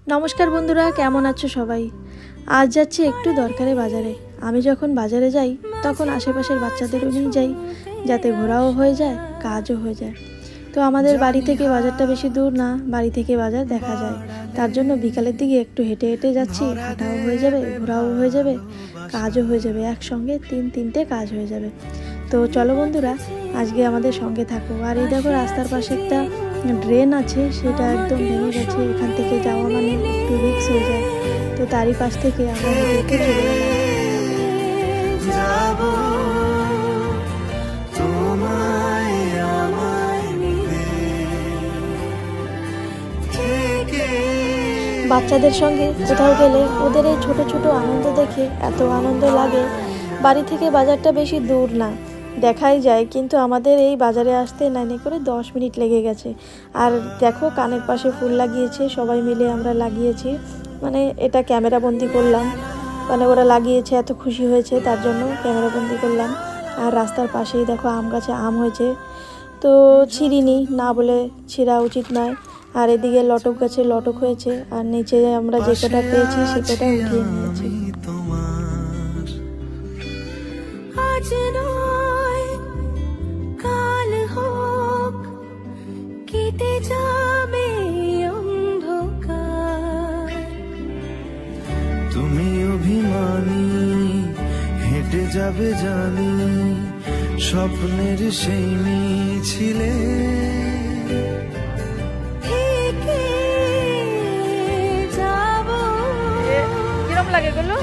নমস্কার বন্ধুরা, কেমন আছো সবাই? আজ যাচ্ছি একটু দরকারে বাজারে। আমি যখন বাজারে যাই তখন আশেপাশের বাচ্চাদেরও নিয়ে যাই, যাতে ঘোরাও হয়ে যায়, কাজও হয়ে যায়। তো আমাদের বাড়ি থেকে বাজারটা বেশি দূর না, বাড়ি থেকে বাজার দেখা যায়। তার জন্য বিকালের দিকে একটু হেঁটে হেঁটে যাচ্ছি, হাঁটাও হয়ে যাবে, ঘোরাও হয়ে যাবে, কাজও হয়ে যাবে, একসঙ্গে তিনটে কাজ হয়ে যাবে। তো চলো বন্ধুরা, আজকে আমাদের সঙ্গে থাকো। আর এই দেখো, রাস্তার পাশে একটা ড্রেন আছে, সেটা একদম ভেঙে গেছে। এখান থেকে যাওয়া মানে একটু রিস্ক হয়ে যায়। তো তারই পাশ থেকে আমরা হেঁটে হেঁটে চলে গেলাম। বাচ্চাদের সঙ্গে কোথাও গেলে ওদের এই ছোট ছোট আনন্দ দেখে এত আনন্দ লাগে। বাড়ি থেকে বাজারটা বেশি দূর না, দেখাই যায়, কিন্তু আমাদের এই বাজারে আসতে লাইনে করে 10 মিনিট লেগে গেছে। আর দেখো, কানের পাশে ফুল লাগিয়েছে, সবাই মিলে আমরা লাগিয়েছি, মানে এটা ক্যামেরা বন্দি করলাম, মানে ওরা লাগিয়েছে, এত খুশি হয়েছে তার জন্য ক্যামেরা বন্দি করলাম। আর রাস্তার পাশেই দেখো আম গাছে আম হয়েছে, তো ছিঁড়িনি, না বলে ছিঁড়া উচিত নয়। আর এদিকে লটক গাছে লটক হয়েছে, আর নিচে আমরা যে কটা পেয়েছি সে কটা উঠিয়ে নিয়েছি। আজ নয় কাল হোক, কেটে যাবে অন্ধকার। তুমি অভিমানী হেঁটে যাবে জানি, স্বপ্নের সেই মিছিলে কিরম লাগে গুলো?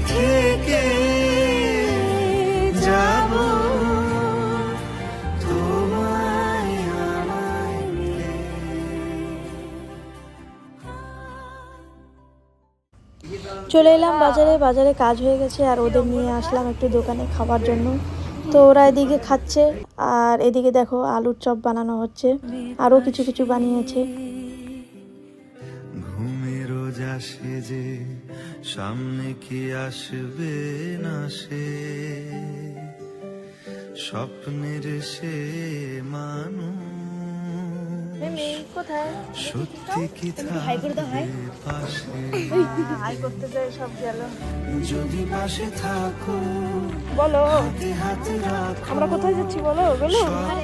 থেকে যাব তোমায় আমায় মিলে। চলে এলাম বাজারে। বাজারে কাজ হয়ে গেছে, আর ওদের নিয়ে আসলাম একটু দোকানে খাবার জন্য। তো ওরা এদিকে খাচ্ছে, আর এদিকে দেখো আলুর চপ বানানো হচ্ছে, আরও কিছু কিছু বানিয়েছে। ঘুমের রোজ আসে যে, সামনে কি আসবে না সে, স্বপ্নের সে মানুষ কোথায় সত্যি কি থাকবে পাশে, হাই করতে যায় সব গেল। যদি পাশে থাকো বলো হাতে হাতে রাখো, আমরা কোথায় যাচ্ছি বলো বলো।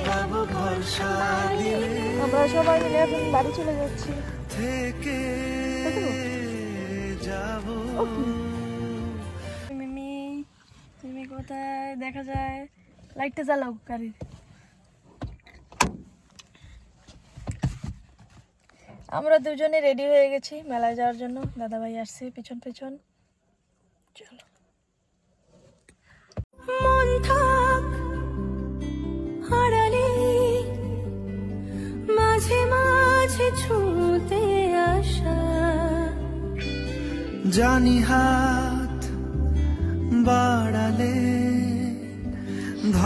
পাবো ভরসা দিলে আমরা সবাই মিলে এখন বাড়ি চলে যাচ্ছি। থেকে যাবো। মিমি, তুমি কোথায়? দেখা যায়, লাইটটা জ্বালাও গাড়ির। আমরা দুজনে রেডি হয়ে গেছি মেলায় যাওয়ার জন্য। দাদাভাই আসছে পিছন পিছন। চলো। মন থাক হারালে, মাঝে মাঝে ছুঁতে আসা, জানি হাত বাড়ালে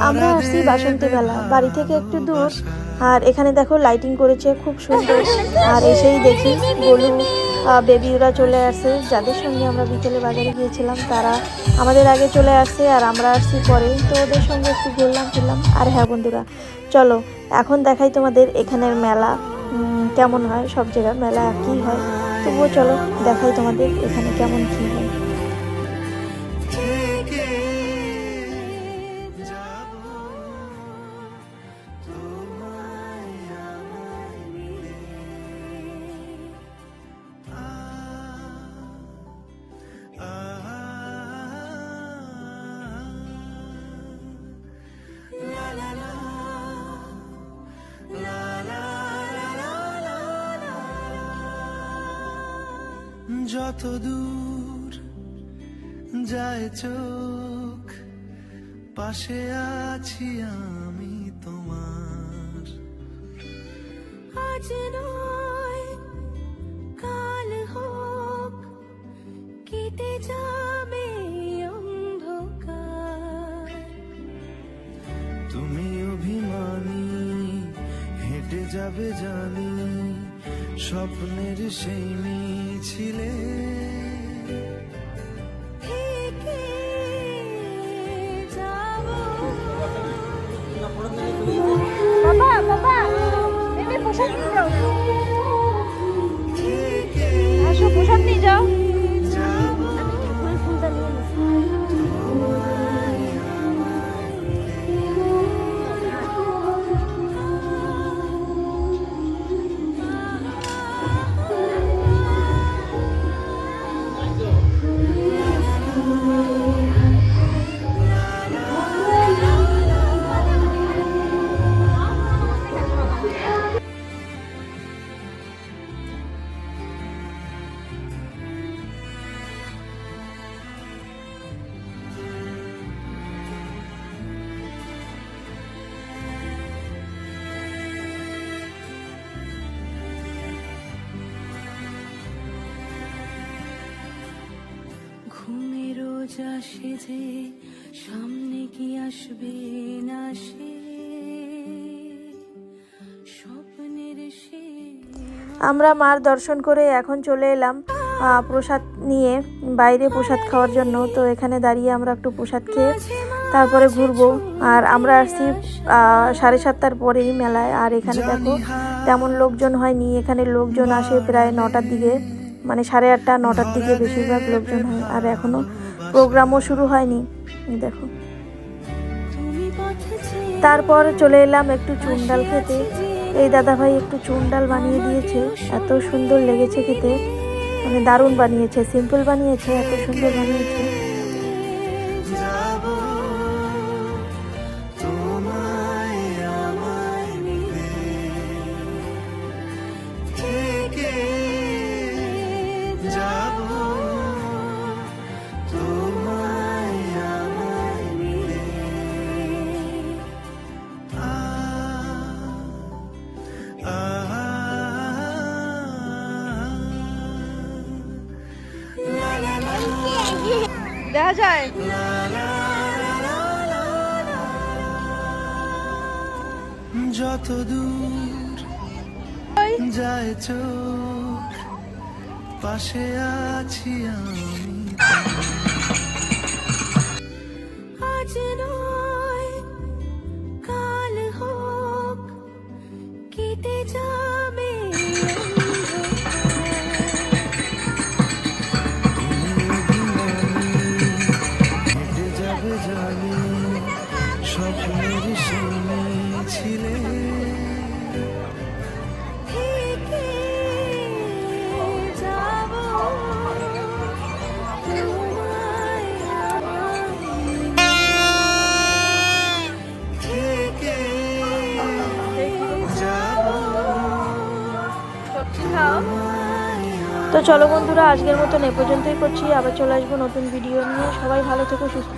আমরা আসছি বাসন্তী মেলা, বাড়ি থেকে একটু দূর। আর এখানে দেখো লাইটিং করেছে খুব সুন্দর। আর এসেই দেখি গোলু বেবি ওরা চলে আসছে, যাদের সঙ্গে আমরা বিকেলে বাজারে গিয়েছিলাম তারা আমাদের আগে চলে আসছে, আর আমরা আসছি পরে। তো ওদের সঙ্গে একটু ঘুরলাম ফিরলাম। আর হ্যাঁ বন্ধুরা, চলো এখন দেখাই তোমাদের এখানের মেলা কেমন হয়। সব জায়গার মেলা একই হয়, তবুও চলো দেখাই তোমাদের এখানে কেমন কী হয়। যত দূর যায় চোখ, পাশে আছি আমি তোমার। আজ নয় কাল হোক, কেটে যাবে অন্ধকার। তুমি অভিমানী হেঁটে যাবে জানি, স্বপ্নের সেই মিছিলে বাবা বাবা যা সেজে সামনে কি আসবে না সে স্বপ্নের সে আমরা মার দর্শন করে এখন চলে এলাম প্রসাদ নিয়ে বাইরে প্রসাদ খাওয়ার জন্য। তো এখানে দাঁড়িয়ে আমরা একটু প্রসাদ খেয়ে তারপরে ঘুরবো। আর আমরা আসছি 7:30টার পরেই মেলায়। আর এখানে দেখো তেমন লোকজন হয়নি, এখানে লোকজন আসে প্রায় 9টার দিকে, মানে 8:30 9টার দিকে বেশিরভাগ লোকজন হয়। আর এখনো প্রোগ্রামও শুরু হয়নি দেখো। তারপর চলে এলাম একটু চুন ডাল খেতে। এই দাদাভাই একটু চুন ডাল বানিয়ে দিয়েছে, এত সুন্দর লেগেছে খেতে, মানে দারুণ বানিয়েছে, সিম্পল বানিয়েছে, এত সুন্দর বানিয়েছে। যাবো তোমায় আমায় মিলে থেকে যাবো তোমায় আমায় মিলে দেখা যায় যত দূর যায় চোখ পাশে আছি আমি। আজ নয় কাল হোক কেটে যাবে হেঁটে যাবে জানি স্বপ্নের সঙ্গে ছিলে থেকে যাব তোমায় থেকে যাবো তো চলো বন্ধুরা, আজকের মতন এ পর্যন্তই করছি। আবার চলে আসবো নতুন ভিডিও নিয়ে। সবাই ভালো থেকো, সুস্থ।